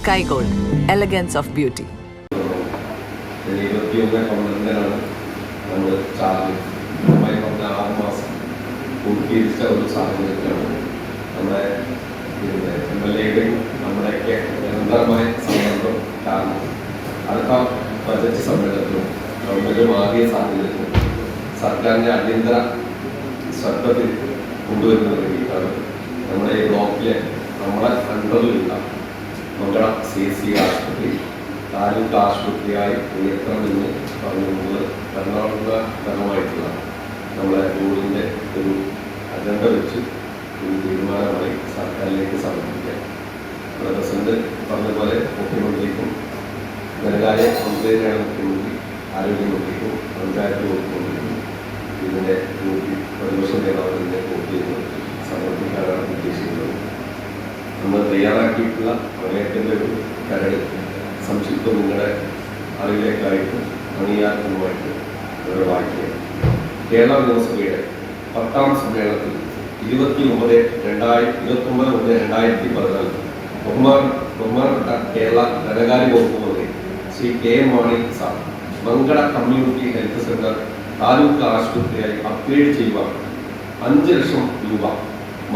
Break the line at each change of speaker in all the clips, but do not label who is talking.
Sky Gold, elegance of beauty.
നമ്മൾ charge 6 മാസം പൂർത്തീകരിച്ച ഒരു സാഹചര്യത്തിലാണ് നമ്മുടെ MLA-യുടെയും നമ്മുടെയൊക്കെ നിരന്തരമായ സമ്മർദ്ദം കാരണം അടുത്ത ബജറ്റ് സമ്മേളനത്തിലും ഗവൺമെൻറ് മാറിയ സാഹചര്യത്തിലും സർക്കാരിൻ്റെ അടിയന്തര ശ്രദ്ധ കൊണ്ടുവരുന്ന വേണ്ടിയിട്ടാണ് നമ്മുടെ ഈ ബ്ലോക്കിലെ നമ്മളെ അണ്ടറിലുള്ള മംഗള CSC ആശുപത്രി താലൂക്ക് ആശുപത്രിയായി ഉയർത്തണമെന്ന് പറഞ്ഞുകൊണ്ട് ഭരണമായിട്ടുള്ള നമ്മുടെ ബോർഡിൻ്റെ ഒരു അജണ്ട വെച്ച് ഒരു തീരുമാനമായി സർക്കാരിലേക്ക് സമർപ്പിക്കാം. പ്രസിഡന്റ് പറഞ്ഞ പോലെ മുഖ്യമന്ത്രിക്കും ധനകാര്യ മന്ത്രിയാണ് മുഖ്യമന്ത്രി, ആരോഗ്യമന്ത്രിക്കും പഞ്ചായത്ത് വകുപ്പ് മന്ത്രിക്കും ഇതിൻ്റെ പ്രതിപക്ഷ നേതാവിൻ്റെ കോപ്പി സമർപ്പിക്കാനാണ് ഉദ്ദേശിക്കുന്നത്. നമ്മൾ തയ്യാറാക്കിയിട്ടുള്ള പ്രമേയത്തിൻ്റെ ഒരു കരട് സംക്ഷിപ്തം നിങ്ങളുടെ അറിവിലേക്കായിട്ട് അണിയാക്കുന്നതുമായിട്ട് ഇവിടെ വായിക്കുക. കേരള നിയമസഭയുടെ 10ാം സമ്മേളനത്തിൽ 29/2014 ബഹുമാനപ്പെട്ട കേരള ധനകാര്യ വകുപ്പ് മന്ത്രി ശ്രീ KM മാണി സാർ മംഗള കമ്മ്യൂണിറ്റി ഹെൽത്ത് സെന്റർ താലൂക്ക് ആശുപത്രിയായി അപ്ഗ്രേഡ് ചെയ്യുവാൻ 5 ലക്ഷം രൂപ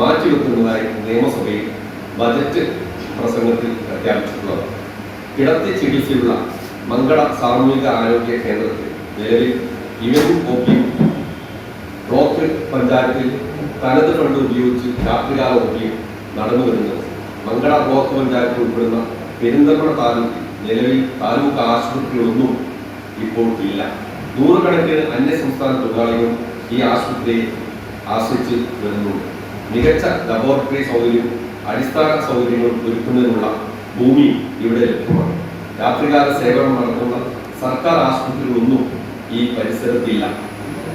മാറ്റിവെക്കുന്നതായി നിയമസഭയിൽ ബജറ്റ് പ്രസംഗത്തിൽ പ്രഖ്യാപിച്ചിട്ടുള്ളത്. കിടത്തി ചികിത്സയുള്ള മംഗള സാമൂഹിക ആരോഗ്യ കേന്ദ്രത്തിൽ നിലവിൽ OP ബ്ലോക്ക് പഞ്ചായത്തിൽ തനത് ഫണ്ട് ഉപയോഗിച്ച് രാത്രികാല OP നടന്നു വരുന്നത്. മംഗള ബ്ലോക്ക് പഞ്ചായത്തിൽ ഉൾപ്പെടുന്ന പെരിന്തൽമണ്ണ താലൂക്കിൽ നിലവിൽ താലൂക്ക് ആശുപത്രികളൊന്നും ഇപ്പോൾ ഇല്ല. നൂറുകണക്കിന് അന്യസംസ്ഥാന തൊഴിലാളികളും ഈ ആശുപത്രിയെ ആശ്രയിച്ച് വരുന്നുണ്ട്. മികച്ച ലബോറട്ടറി സൗകര്യവും അടിസ്ഥാന സൗകര്യങ്ങളും ഒരുക്കുന്നതിനുള്ള ഭൂമി ഇവിടെ ലഭ്യമാണ്. രാത്രികാല സേവനം നടത്തുന്ന സർക്കാർ ആശുപത്രികളൊന്നും ഈ പരിസരത്തില്ല.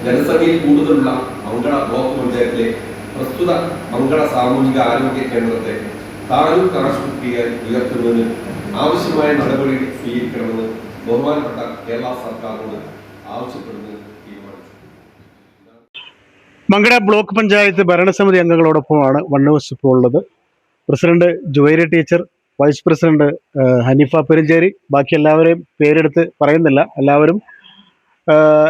ജനസംഖ്യയിൽ കൂടുതലുള്ള മംഗള ബ്ലോക്ക് പഞ്ചായത്തിലെ പ്രസ്തുത മംഗള സാമൂഹിക ആരോഗ്യ കേന്ദ്രത്തെ താലൂക്ക് ആശുപത്രിയായി ഉയർത്തുന്നതിന് ആവശ്യമായ നടപടി സ്വീകരിക്കണമെന്ന് ബഹുമാനപ്പെട്ട കേരള സർക്കാരിനോട് ആവശ്യപ്പെടുന്നത് തീരുമാനിച്ചു.
മംഗള ബ്ലോക്ക് പഞ്ചായത്ത് ഭരണസമിതി അംഗങ്ങളോടൊപ്പമാണ് വണ്ണൂസ് ഇപ്പോൾ ഉള്ളത്. President Juvaira teacher, vice president Haneefa Perincheri, ബാക്കി എല്ലാവരെയും പേരെടുത്ത് പറയുന്നില്ല. എല്ലാവരും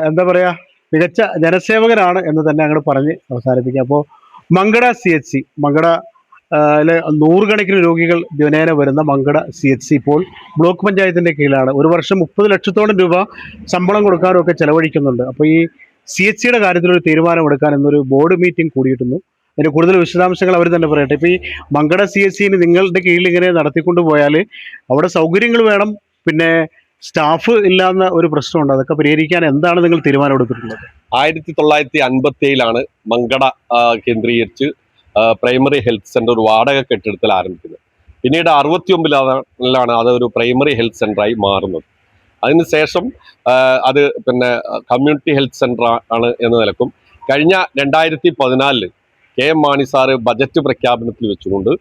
എന്താ പറയുക, മികച്ച ജനസേവകരാണ് എന്ന് തന്നെ അങ്ങോട്ട് പറഞ്ഞ് അവസാനിപ്പിക്കുക. അപ്പോൾ മംഗള CHC, മംഗളയിലെ നൂറുകണക്കിന് രോഗികൾ ദിവനേന വരുന്ന മംഗള CHC ഇപ്പോൾ ബ്ലോക്ക് പഞ്ചായത്തിൻ്റെ കീഴിലാണ്. ഒരു വർഷം 30 ലക്ഷത്തോളം രൂപ ശമ്പളം കൊടുക്കാനും ഒക്കെ ചെലവഴിക്കുന്നുണ്ട്. അപ്പോൾ ഈ CHCയുടെ കാര്യത്തിലൊരു തീരുമാനമെടുക്കാൻ എന്നൊരു ബോർഡ് മീറ്റിംഗ് കൂടിയിരുന്നു. അതിന് കൂടുതൽ വിശദാംശങ്ങൾ അവർ തന്നെ പറയട്ടെ. ഇപ്പോൾ ഈ മംഗള CHCന് നിങ്ങളുടെ കീഴിൽ ഇങ്ങനെ നടത്തിക്കൊണ്ട് പോയാൽ അവിടെ സൗകര്യങ്ങൾ വേണം, പിന്നെ സ്റ്റാഫ് ഇല്ലാന്ന ഒരു പ്രശ്നമുണ്ട്. അതൊക്കെ പരിഹരിക്കാൻ എന്താണ് നിങ്ങൾ തീരുമാനമെടുത്തിട്ടുള്ളത്?
1957 മംഗള കേന്ദ്രീകരിച്ച് പ്രൈമറി ഹെൽത്ത് സെന്റർ ഒരു വാടക കെട്ടിടത്തിൽ ആരംഭിക്കുന്നത്. പിന്നീട് 69 അതൊരു പ്രൈമറി ഹെൽത്ത് സെന്ററായി മാറുന്നത്. അതിനുശേഷം അത് കമ്മ്യൂണിറ്റി ഹെൽത്ത് സെന്റർ ആണ് എന്ന നിലക്കും കഴിഞ്ഞ 2014 KM മാണി സാറ് ബജറ്റ് പ്രഖ്യാപനത്തിൽ വെച്ചുകൊണ്ട്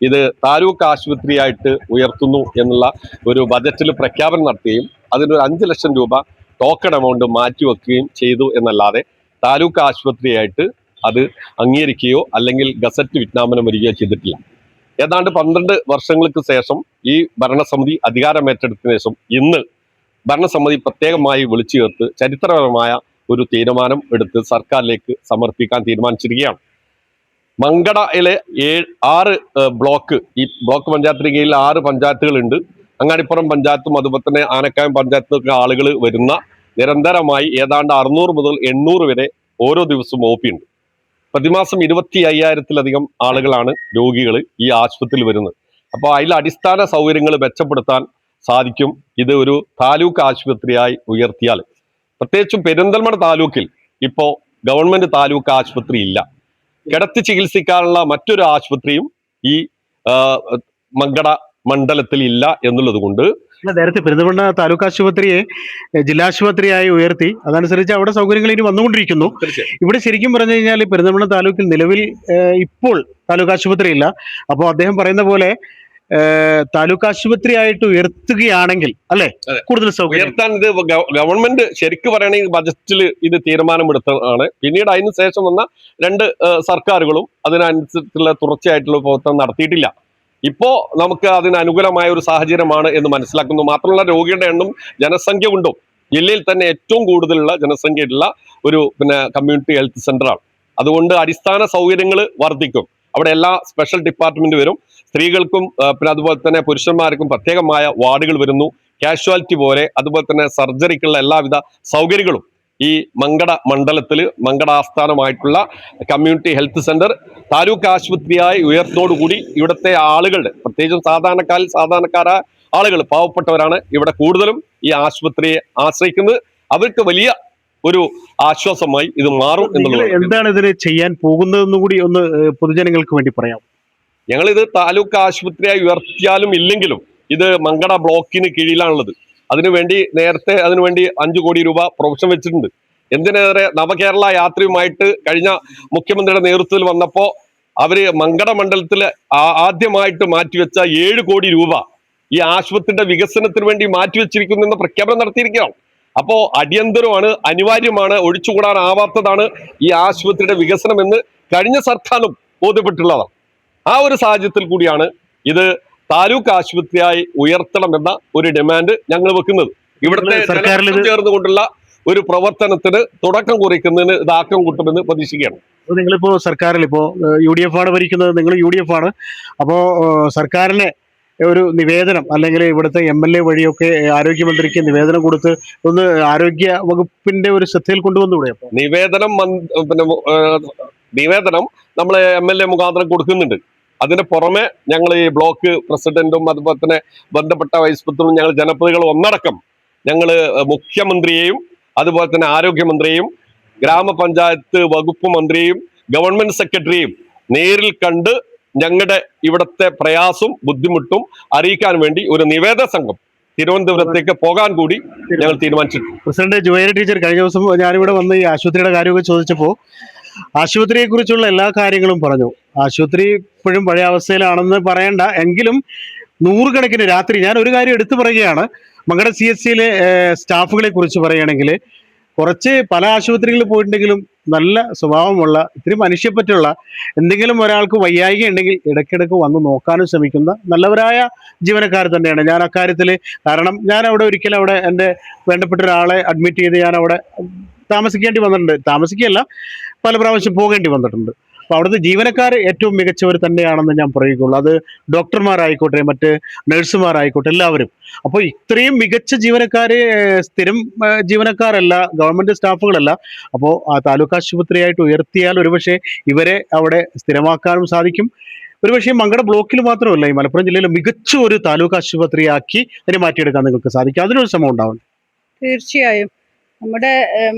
ഇത് താലൂക്ക് ആശുപത്രിയായിട്ട് ഉയർത്തുന്നു എന്നുള്ള ഒരു ബജറ്റിൽ പ്രഖ്യാപനം നടത്തുകയും അതിനൊരു 5 ലക്ഷം രൂപ ടോക്കൺ എമൗണ്ട് മാറ്റിവെക്കുകയും ചെയ്തു എന്നല്ലാതെ താലൂക്ക് ആശുപത്രിയായിട്ട് അത് അംഗീകരിക്കുകയോ അല്ലെങ്കിൽ ഗസറ്റ് വിജ്ഞാപനം വരികയോ ചെയ്തിട്ടില്ല. ഏതാണ്ട് 12 വർഷങ്ങൾക്ക് ശേഷം ഈ ഭരണസമിതി അധികാരമേറ്റെടുത്തതിനു ശേഷം ഇന്ന് ഭരണസമിതി പ്രത്യേകമായി വിളിച്ചു ചേർത്ത് ചരിത്രപരമായ ഒരു തീരുമാനം എടുത്ത് സർക്കാരിലേക്ക് സമർപ്പിക്കാൻ തീരുമാനിച്ചിരിക്കുകയാണ്. മംഗളയിലെ 6 ബ്ലോക്ക്, ഈ ബ്ലോക്ക് പഞ്ചായത്തിന് കീഴിൽ 6 പഞ്ചായത്തുകളുണ്ട്. അങ്ങാടിപ്പുറം പഞ്ചായത്തും അതുപോലെ തന്നെ ആനക്കായം പഞ്ചായത്തിലൊക്കെ ആളുകൾ വരുന്ന നിരന്തരമായി ഏതാണ്ട് 600 മുതൽ 800 വരെ ഓരോ ദിവസവും OP ഉണ്ട്. പ്രതിമാസം 25,000-ലധികം ആളുകളാണ് രോഗികൾ ഈ ആശുപത്രിയിൽ വരുന്നത്. അപ്പോൾ അതിൽ അടിസ്ഥാന സൗകര്യങ്ങൾ മെച്ചപ്പെടുത്താൻ സാധിക്കും ഇത് ഒരു താലൂക്ക് ആശുപത്രിയായി ഉയർത്തിയാൽ. പ്രത്യേകിച്ചും പെരിന്തൽമണ്ണ താലൂക്കിൽ ഇപ്പോൾ ഗവൺമെന്റ് താലൂക്ക് ആശുപത്രി ഇല്ല. കിടത്തി ചികിത്സിക്കാനുള്ള മറ്റൊരു ആശുപത്രിയും ഈ മംഗള മണ്ഡലത്തിൽ ഇല്ല എന്നുള്ളത് കൊണ്ട്
നേരത്തെ പെരിന്തൽമണ്ണ താലൂക്ക് ആശുപത്രിയെ ജില്ലാശുപത്രിയായി ഉയർത്തി. അതനുസരിച്ച് അവിടെ സൗകര്യങ്ങൾ ഇനി വന്നുകൊണ്ടിരിക്കുന്നു. ഇവിടെ ശരിക്കും പറഞ്ഞു കഴിഞ്ഞാൽ പെരിന്തൽമണ്ണ താലൂക്കിൽ നിലവിൽ ഇപ്പോൾ താലൂക്ക് ആശുപത്രി ഇല്ല. അപ്പോൾ അദ്ദേഹം പറയുന്ന പോലെ താലൂക്ക് ആശുപത്രിയായിട്ട് ഉയർത്തുകയാണെങ്കിൽ അല്ലെ കൂടുതൽ സൗകര്യം
ഉയർത്താൻ ഇത് ഗവൺമെന്റ് ശരിക്കും പറയുകയാണെങ്കിൽ ബജറ്റിൽ ഇത് തീരുമാനമെടുത്തതാണ്. പിന്നീട് അതിന് ശേഷം വന്ന 2 സർക്കാരുകളും അതിനനുസരിച്ചുള്ള തുടർച്ചയായിട്ടുള്ള പ്രവർത്തനം നടത്തിയിട്ടില്ല. ഇപ്പോ നമുക്ക് അതിന് അനുകൂലമായ ഒരു സാഹചര്യമാണ് എന്ന് മനസ്സിലാക്കുന്നു. മാത്രമല്ല രോഗിയുടെ എണ്ണം ജനസംഖ്യ കൊണ്ടും ജില്ലയിൽ തന്നെ ഏറ്റവും കൂടുതലുള്ള ജനസംഖ്യയുള്ള ഒരു കമ്മ്യൂണിറ്റി ഹെൽത്ത് സെന്ററാണ്. അതുകൊണ്ട് അടിസ്ഥാന സൗകര്യങ്ങൾ വർദ്ധിക്കും. അവിടെ എല്ലാ സ്പെഷ്യൽ ഡിപ്പാർട്ട്മെന്റ് വരും. സ്ത്രീകൾക്കും അതുപോലെ തന്നെ പുരുഷന്മാർക്കും പ്രത്യേകമായ വാർഡുകൾ വരുന്നു. കാഷ്വാലിറ്റി പോലെ അതുപോലെ തന്നെ സർജറിക്കുള്ള എല്ലാവിധ സൗകര്യങ്ങളും ഈ മങ്കട മണ്ഡലത്തിൽ മങ്കട ആസ്ഥാനമായിട്ടുള്ള കമ്മ്യൂണിറ്റി ഹെൽത്ത് സെന്റർ താലൂക്ക് ആശുപത്രിയായി ഉയർത്തോടുകൂടി ഇവിടുത്തെ ആളുകളുടെ, പ്രത്യേകിച്ചും സാധാരണക്കാരായ ആളുകൾ, പാവപ്പെട്ടവരാണ് ഇവിടെ കൂടുതലും ഈ ആശുപത്രിയെ ആശ്രയിക്കുന്നത്. അവർക്ക് വലിയ ഒരു ആശ്വാസമായി ഇത് മാറും എന്നുള്ളത്.
എന്താണ് ഇതിന് ചെയ്യാൻ പോകുന്നതെന്ന് കൂടി ഒന്ന് പൊതുജനങ്ങൾക്ക് വേണ്ടി പറയാം.
ഞങ്ങൾ ഇത് താലൂക്ക് ആശുപത്രിയായി ഉയർത്തിയാലും ഇല്ലെങ്കിലും ഇത് മങ്കട ബ്ലോക്കിന് കീഴിലാണുള്ളത്. നേരത്തെ അതിനുവേണ്ടി 5 കോടി രൂപ പ്രൊവിഷൻ വെച്ചിട്ടുണ്ട്. എന്തിനേറെ നവകേരള യാത്രയുമായിട്ട് കഴിഞ്ഞ മുഖ്യമന്ത്രിയുടെ നേതൃത്വത്തിൽ വന്നപ്പോ അവര് മങ്കട മണ്ഡലത്തിൽ ആദ്യമായിട്ട് മാറ്റിവെച്ച 7 കോടി രൂപ ഈ ആശുപത്രിയുടെ വികസനത്തിന് വേണ്ടി മാറ്റിവെച്ചിരിക്കുന്നു എന്ന പ്രഖ്യാപനം നടത്തിയിരിക്കുകയാണ്. അപ്പോ അടിയന്തരമാണ്, അനിവാര്യമാണ്, ഒഴിച്ചുകൂടാനാവാത്തതാണ് ഈ ആശുപത്രിയുടെ വികസനം എന്ന് കഴിഞ്ഞ സർക്കാരും ബോധ്യപ്പെട്ടുള്ളതാണ്. ആ ഒരു സാഹചര്യത്തിൽ കൂടിയാണ് ഇത് താലൂക്ക് ആശുപത്രിയായി ഉയർത്തണമെന്ന ഒരു ഡിമാൻഡ് ഞങ്ങൾ വെക്കുന്നത്. ഇവിടുത്തെ സർക്കാരിൽ ചേർന്നുകൊണ്ടുള്ള ഒരു പ്രവർത്തനത്തിന് തുടക്കം കുറിക്കുന്നതിന് ഇതാക്കം കൂട്ടുമെന്ന് പ്രതീക്ഷിക്കുകയാണ്.
നിങ്ങളിപ്പോ സർക്കാരിൽ ഇപ്പോ UDF ആണ് ഭരിക്കുന്നത്, നിങ്ങൾ UDF ആണ്. അപ്പോ സർക്കാരിനെ ഒരു നിവേദനം അല്ലെങ്കിൽ ഇവിടുത്തെ MLA വഴിയൊക്കെ ആരോഗ്യമന്ത്രിക്ക് നിവേദനം കൊടുത്ത് ഒന്ന് ആരോഗ്യ വകുപ്പിന്റെ ഒരു ശ്രദ്ധയിൽ കൊണ്ടുവന്നുകൂടെ? അപ്പൊ
നിവേദനം നമ്മൾ MLA മുഖാന്തരം കൊടുക്കുന്നുണ്ട്. അതിന് പുറമെ ഞങ്ങൾ ഈ ബ്ലോക്ക് പ്രസിഡന്റും അതുപോലെ തന്നെ ബന്ധപ്പെട്ട വൈസ് പ്രസിഡന്റും ഞങ്ങൾ ജനപ്രതിനിധികൾ ഒന്നടക്കം ഞങ്ങൾ മുഖ്യമന്ത്രിയെയും അതുപോലെ തന്നെ ആരോഗ്യമന്ത്രിയെയും ഗ്രാമപഞ്ചായത്ത് വകുപ്പ് മന്ത്രിയെയും ഗവൺമെന്റ് സെക്രട്ടറിയും നേരിൽ കണ്ട് ഞങ്ങളുടെ ഇവിടുത്തെ പ്രയാസവും ബുദ്ധിമുട്ടും അറിയിക്കാൻ വേണ്ടി ഒരു നിവേദന സംഘം തിരുവനന്തപുരത്തേക്ക് പോകാൻ കൂടി ഞങ്ങൾ തീരുമാനിച്ചിട്ടുണ്ട്.
പ്രസിഡന്റ് ജുവൈരി ടീച്ചർ, കഴിഞ്ഞ ദിവസം ഞാനിവിടെ വന്ന് ഈ ആശുപത്രിയുടെ കാര്യമൊക്കെ ചോദിച്ചപ്പോൾ ആശുപത്രിയെ കുറിച്ചുള്ള എല്ലാ കാര്യങ്ങളും പറഞ്ഞു. ആശുപത്രി ഇപ്പോഴും പഴയ അവസ്ഥയിലാണെന്ന് പറയണ്ട, എങ്കിലും നൂറുകണക്കിന് രാത്രി, ഞാൻ ഒരു കാര്യം എടുത്തു പറയുകയാണ്, മങ്കട CHCയിലെ സ്റ്റാഫുകളെ കുറിച്ച് പറയുകയാണെങ്കിൽ കുറച്ച് പല ആശുപത്രികളിൽ പോയിട്ടുണ്ടെങ്കിലും നല്ല സ്വഭാവമുള്ള, ഇത്തിരി മനുഷ്യപ്പറ്റുള്ള, എന്തെങ്കിലും ഒരാൾക്ക് വയ്യായിക ഉണ്ടെങ്കിൽ ഇടയ്ക്കിടയ്ക്ക് വന്ന് നോക്കാനും ശ്രമിക്കുന്ന നല്ലവരായ ജീവനക്കാർ തന്നെയാണ്. ഞാൻ അക്കാര്യത്തിൽ, കാരണം ഞാൻ അവിടെ ഒരിക്കലും അവിടെ എൻ്റെ വേണ്ടപ്പെട്ട ഒരാളെ അഡ്മിറ്റ് ചെയ്ത് ഞാൻ അവിടെ താമസിക്കേണ്ടി വന്നിട്ടുണ്ട്. താമസിക്കുകയല്ല, പല പ്രാവശ്യം പോകേണ്ടി വന്നിട്ടുണ്ട്. അപ്പോൾ അവിടുത്തെ ജീവനക്കാർ ഏറ്റവും മികച്ചവർ തന്നെയാണെന്ന് ഞാൻ പറയുകയുള്ളൂ. അത് ഡോക്ടർമാരായിക്കോട്ടെ, മറ്റ് നഴ്സുമാരായിക്കോട്ടെ, എല്ലാവരും. അപ്പോൾ ഇത്രയും മികച്ച ജീവനക്കാർ സ്ഥിരം ജീവനക്കാരല്ല, ഗവൺമെന്റ് സ്റ്റാഫുകളല്ല. അപ്പോൾ ആ താലൂക്ക് ആശുപത്രിയായിട്ട് ഉയർത്തിയാൽ ഒരുപക്ഷെ ഇവരെ അവിടെ സ്ഥിരമാക്കാനും സാധിക്കും. ഒരുപക്ഷെ മങ്കട ബ്ലോക്കിൽ മാത്രമല്ല, ഈ മലപ്പുറം ജില്ലയിൽ മികച്ച ഒരു താലൂക്ക് ആശുപത്രിയാക്കി അതിനെ മാറ്റിയെടുക്കാൻ നിങ്ങൾക്ക് സാധിക്കും. അതിനൊരു ശ്രമം ഉണ്ടാവും.
തീർച്ചയായും നമ്മുടെ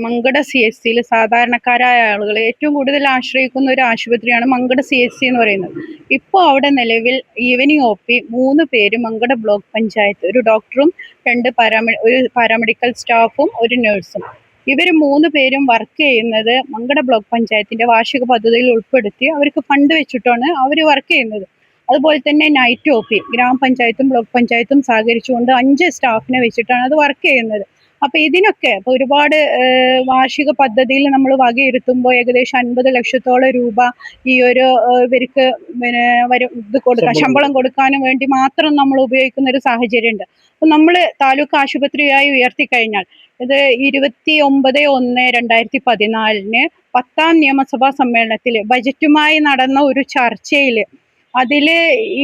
മങ്കട CHCയിൽ സാധാരണക്കാരായ ആളുകൾ ഏറ്റവും കൂടുതൽ ആശ്രയിക്കുന്ന ഒരു ആശുപത്രിയാണ് മങ്കട CHC എന്ന് പറയുന്നത്. ഇപ്പോൾ അവിടെ നിലവിൽ ഈവനിങ് OP 3 പേര് മങ്കട ബ്ലോക്ക് പഞ്ചായത്ത്, ഒരു ഡോക്ടറും 2 ഒരു പാരാമെഡിക്കൽ സ്റ്റാഫും ഒരു നഴ്സും, ഇവർ 3 പേരും വർക്ക് ചെയ്യുന്നത് മങ്കട ബ്ലോക്ക് പഞ്ചായത്തിന്റെ വാർഷിക പദ്ധതിയിൽ ഉൾപ്പെടുത്തി അവർക്ക് ഫണ്ട് വെച്ചിട്ടാണ് അവർ വർക്ക് ചെയ്യുന്നത്. അതുപോലെ തന്നെ നൈറ്റ് OP ഗ്രാമപഞ്ചായത്തും ബ്ലോക്ക് പഞ്ചായത്തും സഹകരിച്ചുകൊണ്ട് 5 സ്റ്റാഫിനെ വെച്ചിട്ടാണ് അത് വർക്ക് ചെയ്യുന്നത്. അപ്പൊ ഇതിനൊക്കെ ഒരുപാട് വാർഷിക പദ്ധതിയിൽ നമ്മൾ വകയിരുത്തുമ്പോൾ ഏകദേശം 50 ലക്ഷത്തോളം രൂപ ഈ ഒരു ഇവർക്ക് ഇത് കൊടുക്കാൻ, ശമ്പളം കൊടുക്കാനും വേണ്ടി മാത്രം നമ്മൾ ഉപയോഗിക്കുന്ന ഒരു സാഹചര്യം ഉണ്ട്. അപ്പൊ നമ്മൾ താലൂക്ക് ആശുപത്രിയായി ഉയർത്തിക്കഴിഞ്ഞാൽ ഇത് 29/1/2014 10ാം നിയമസഭാ സമ്മേളനത്തിൽ ബജറ്റുമായി നടന്ന ഒരു ചർച്ചയിൽ അതിൽ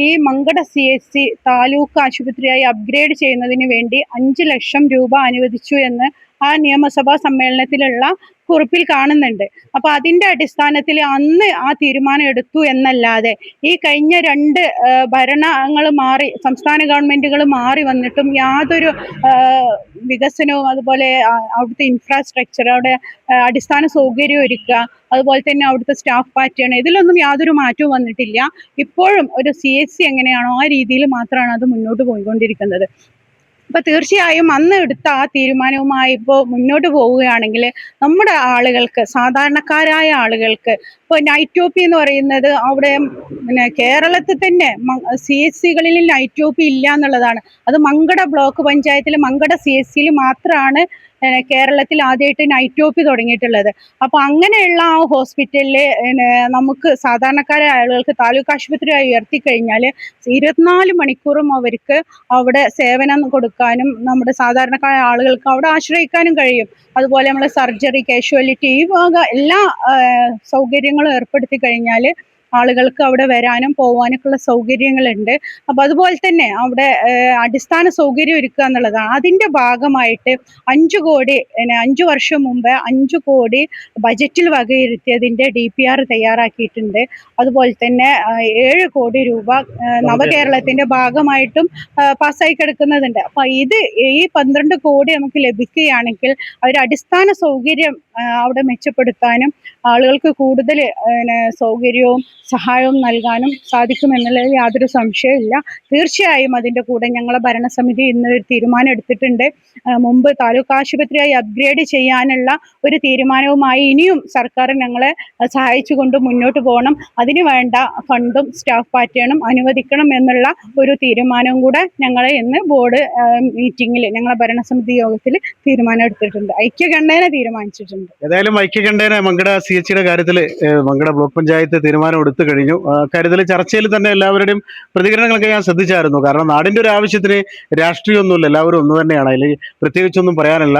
ഈ മങ്കട CHC താലൂക്ക് ആശുപത്രിയായി അപ്ഗ്രേഡ് ചെയ്യുന്നതിന് വേണ്ടി 5 ലക്ഷം രൂപ അനുവദിച്ചു എന്ന് ആ നിയമസഭാ സമ്മേളനത്തിലുള്ള കുറിപ്പിൽ കാണുന്നുണ്ട്. അപ്പൊ അതിന്റെ അടിസ്ഥാനത്തിൽ അന്ന് ആ തീരുമാനം എടുത്തു എന്നല്ലാതെ ഈ കഴിഞ്ഞ 2 ഭരണങ്ങൾ മാറി, സംസ്ഥാന ഗവൺമെന്റുകൾ മാറി വന്നിട്ടും യാതൊരു വികസനവും, അതുപോലെ അവിടുത്തെ ഇൻഫ്രാസ്ട്രക്ചർ, അവിടെ അടിസ്ഥാന സൗകര്യം ഒരുക്കുക, അതുപോലെ തന്നെ അവിടുത്തെ സ്റ്റാഫ് പാറ്റേൺ, ഇതിലൊന്നും യാതൊരു മാറ്റവും വന്നിട്ടില്ല. ഇപ്പോഴും ഒരു CHC എങ്ങനെയാണോ ആ രീതിയിൽ മാത്രമാണ് അത് മുന്നോട്ട് പോയിക്കൊണ്ടിരിക്കുന്നത്. അപ്പൊ തീർച്ചയായും അന്ന് എടുത്ത ആ തീരുമാനവുമായി ഇപ്പോൾ മുന്നോട്ട് പോവുകയാണെങ്കിൽ നമ്മുടെ ആളുകൾക്ക്, സാധാരണക്കാരായ ആളുകൾക്ക്, ഇപ്പോൾ നൈറ്റ് OP എന്ന് പറയുന്നത് അവിടെ കേരളത്തിൽ തന്നെ CHCകളിൽ നൈറ്റ് OP ഇല്ല എന്നുള്ളതാണ്. അത് മങ്കട ബ്ലോക്ക് പഞ്ചായത്തിൽ മങ്കട CHCയിൽ മാത്രമാണ് കേരളത്തിൽ ആദ്യമായിട്ട് നൈറ്റ് ഒ പി തുടങ്ങിയിട്ടുള്ളത്. അപ്പോൾ അങ്ങനെയുള്ള ആ ഹോസ്പിറ്റലിൽ നമുക്ക് സാധാരണക്കാരായ ആളുകൾക്ക് താലൂക്ക് ആശുപത്രിയായി ഉയർത്തിക്കഴിഞ്ഞാൽ 24 മണിക്കൂറും അവർക്ക് അവിടെ സേവനം കൊടുക്കാനും നമ്മുടെ സാധാരണക്കാരായ ആളുകൾക്ക് അവിടെ ആശ്രയിക്കാനും കഴിയും. അതുപോലെ നമ്മൾ സർജറി, കാഷ്വാലിറ്റി, ഈ വക എല്ലാ സൗകര്യങ്ങളും ഏർപ്പെടുത്തി കഴിഞ്ഞാൽ ആളുകൾക്ക് അവിടെ വരാനും പോകാനൊക്കെയുള്ള സൗകര്യങ്ങളുണ്ട്. അപ്പോൾ അതുപോലെ തന്നെ അവിടെ അടിസ്ഥാന സൗകര്യം ഒരുക്കുക എന്നുള്ളതാണ്. അതിൻ്റെ ഭാഗമായിട്ട് 5 കോടി 5 വർഷം മുമ്പ് 5 കോടി ബജറ്റിൽ വകയിരുത്തിയതിൻ്റെ DPR തയ്യാറാക്കിയിട്ടുണ്ട്. അതുപോലെ തന്നെ 7 കോടി രൂപ നവകേരളത്തിൻ്റെ ഭാഗമായിട്ടും പാസ്സായി കിടക്കുന്നതുണ്ട്. അപ്പോൾ ഈ 12 കോടി നമുക്ക് ലഭിക്കുകയാണെങ്കിൽ ഒരു അടിസ്ഥാന സൗകര്യം അവിടെ മെച്ചപ്പെടുത്താനും ആളുകൾക്ക് കൂടുതൽ സൗകര്യവും സഹായവും നൽകാനും സാധിക്കുമെന്നുള്ളതിൽ യാതൊരു സംശയമില്ല. തീർച്ചയായും അതിൻ്റെ കൂടെ ഞങ്ങളെ ഭരണസമിതി ഇന്ന് ഒരു തീരുമാനം എടുത്തിട്ടുണ്ട്. മുമ്പ് താലൂക്ക് ആശുപത്രിയായി അപ്ഗ്രേഡ് ചെയ്യാനുള്ള ഒരു തീരുമാനവുമായി ഇനിയും സർക്കാർ ഞങ്ങളെ സഹായിച്ചുകൊണ്ട് മുന്നോട്ട് പോകണം. അതിന് വേണ്ട ഫണ്ടും സ്റ്റാഫ് പാറ്റേണും അനുവദിക്കണം എന്നുള്ള ഒരു തീരുമാനവും കൂടെ ഞങ്ങൾ ഇന്ന് ബോർഡ് മീറ്റിങ്ങിൽ ഞങ്ങളെ ഭരണസമിതി യോഗത്തിൽ തീരുമാനം എടുത്തിട്ടുണ്ട്. ഐക്യകണ്ഠേന തീരുമാനിച്ചിട്ടുണ്ട്.
ഏതായാലും ഐക്യകണ്ഠേന മങ്കട CHയുടെ കാര്യത്തിൽ മങ്കട ബ്ലോക്ക് പഞ്ചായത്ത് തീരുമാനം എടുത്തു കഴിഞ്ഞു. കാര്യത്തിൽ ചർച്ചയിൽ തന്നെ എല്ലാവരുടെയും പ്രതികരണങ്ങളൊക്കെ ഞാൻ ശ്രദ്ധിച്ചായിരുന്നു. കാരണം നാടിൻ്റെ ഒരു ആവശ്യത്തിന് രാഷ്ട്രീയമൊന്നുമില്ല, എല്ലാവരും ഒന്ന് തന്നെയാണ്, അതിൽ പ്രത്യേകിച്ചൊന്നും പറയാനില്ല.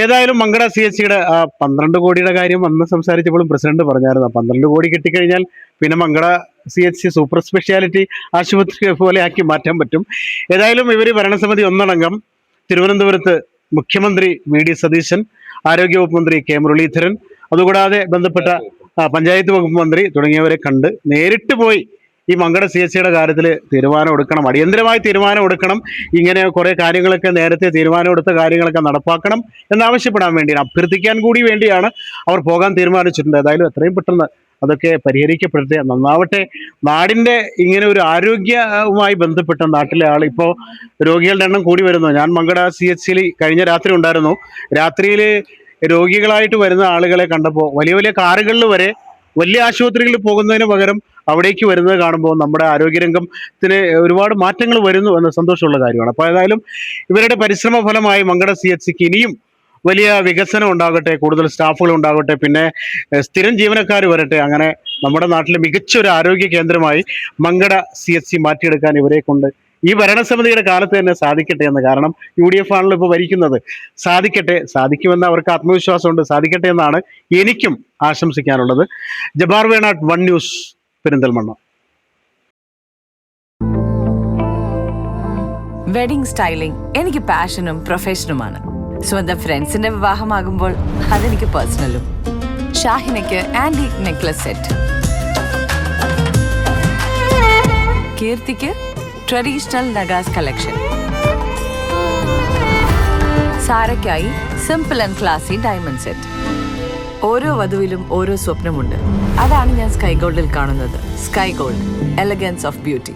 ഏതായാലും മങ്കട CHയുടെ ആ 12 കോടിയുടെ കാര്യം അന്ന് സംസാരിച്ചപ്പോഴും പ്രസിഡന്റ് പറഞ്ഞായിരുന്നു. 12 കോടി കിട്ടിക്കഴിഞ്ഞാൽ പിന്നെ മങ്കട CH സൂപ്പർ സ്പെഷ്യാലിറ്റി ആശുപത്രി പോലെ ആക്കി മാറ്റാൻ പറ്റും. ഏതായാലും ഇവർ ഭരണസമിതി ഒന്നടങ്കം തിരുവനന്തപുരത്ത് മുഖ്യമന്ത്രി VD സതീശൻ, ആരോഗ്യവകുപ്പ് മന്ത്രി K മുരളീധരൻ, അതുകൂടാതെ ബന്ധപ്പെട്ട പഞ്ചായത്ത് വകുപ്പ് മന്ത്രി തുടങ്ങിയവരെ കണ്ട് നേരിട്ട് പോയി ഈ മങ്കട CHയുടെ കാര്യത്തിൽ തീരുമാനം എടുക്കണം, അടിയന്തരമായി തീരുമാനം എടുക്കണം, ഇങ്ങനെ കുറേ കാര്യങ്ങളൊക്കെ നേരത്തെ തീരുമാനമെടുത്ത കാര്യങ്ങളൊക്കെ നടപ്പാക്കണം എന്നാവശ്യപ്പെടാൻ വേണ്ടി, അഭ്യർത്ഥിക്കാൻ കൂടി വേണ്ടിയാണ് അവർ പോകാൻ തീരുമാനിച്ചിട്ടുണ്ട്. ഏതായാലും എത്രയും പെട്ടെന്ന് അതൊക്കെ പരിഹരിക്കപ്പെടട്ടെ, നന്നാവട്ടെ. നാടിൻ്റെ ഇങ്ങനെ ഒരു ആരോഗ്യവുമായി ബന്ധപ്പെട്ട നാട്ടിലെ ആൾ ഇപ്പോൾ രോഗികളുടെ എണ്ണം കൂടി വരുന്നു. ഞാൻ മങ്കട CHയിൽ കഴിഞ്ഞ രാത്രി ഉണ്ടായിരുന്നു. രാത്രിയിൽ രോഗികളായിട്ട് വരുന്ന ആളുകളെ കണ്ടപ്പോൾ വലിയ വലിയ കാറുകളിൽ വരെ വലിയ ആശുപത്രികളിൽ പോകുന്നതിന് പകരം അവിടേക്ക് വരുന്നത് കാണുമ്പോൾ നമ്മുടെ ആരോഗ്യരംഗത്തിന് ഒരുപാട് മാറ്റങ്ങൾ വരുന്നു എന്ന സന്തോഷമുള്ള കാര്യമാണ്. അപ്പോൾ ഏതായാലും ഇവരുടെ പരിശ്രമ ഫലമായി മങ്കട CHക്ക് ഇനിയും വലിയ വികസനം ഉണ്ടാകട്ടെ, കൂടുതൽ സ്റ്റാഫുകൾ ഉണ്ടാകട്ടെ, പിന്നെ സ്ഥിരം ജീവനക്കാർ വരട്ടെ. അങ്ങനെ നമ്മുടെ നാട്ടിലെ മികച്ചൊരു ആരോഗ്യ കേന്ദ്രമായി മങ്കട CH മാറ്റിയെടുക്കാൻ ഇവരെ കൊണ്ട് ഈ ഭരണസമിതിയുടെ കാലത്ത് തന്നെ സാധിക്കട്ടെ എന്ന്. കാരണം UDF ആണല്ലോ ഇപ്പോൾ ഭരിക്കുന്നത്. സാധിക്കുമെന്ന് അവർക്ക് ആത്മവിശ്വാസമുണ്ട്. സാധിക്കട്ടെ എന്നാണ് എനിക്കും ആശംസിക്കാനുള്ളത്. Jabbar Venatt, 1 news, Perinthalmanna.
Wedding styling എനിക്ക് പാഷനും പ്രൊഫഷനുമാണ്. സ്വന്തം ഫ്രണ്ട്സിന്റെ വിവാഹമാകുമ്പോൾ അതെനിക്ക് പേഴ്സണലും. ഷാഹിനയ്ക്ക് ആന്റിക് നെക്ലസ് സെറ്റ്, കീർത്തിക്ക് ട്രഡീഷണൽ നഗാസ് കളക്ഷൻ, സാരയ്ക്കായി simple and classy diamond set. ഓരോ വധുവിലും ഓരോ സ്വപ്നമുണ്ട്. അതാണ് ഞാൻ സ്കൈ ഗോൾഡിൽ കാണുന്നത്. Sky Gold, elegance of beauty.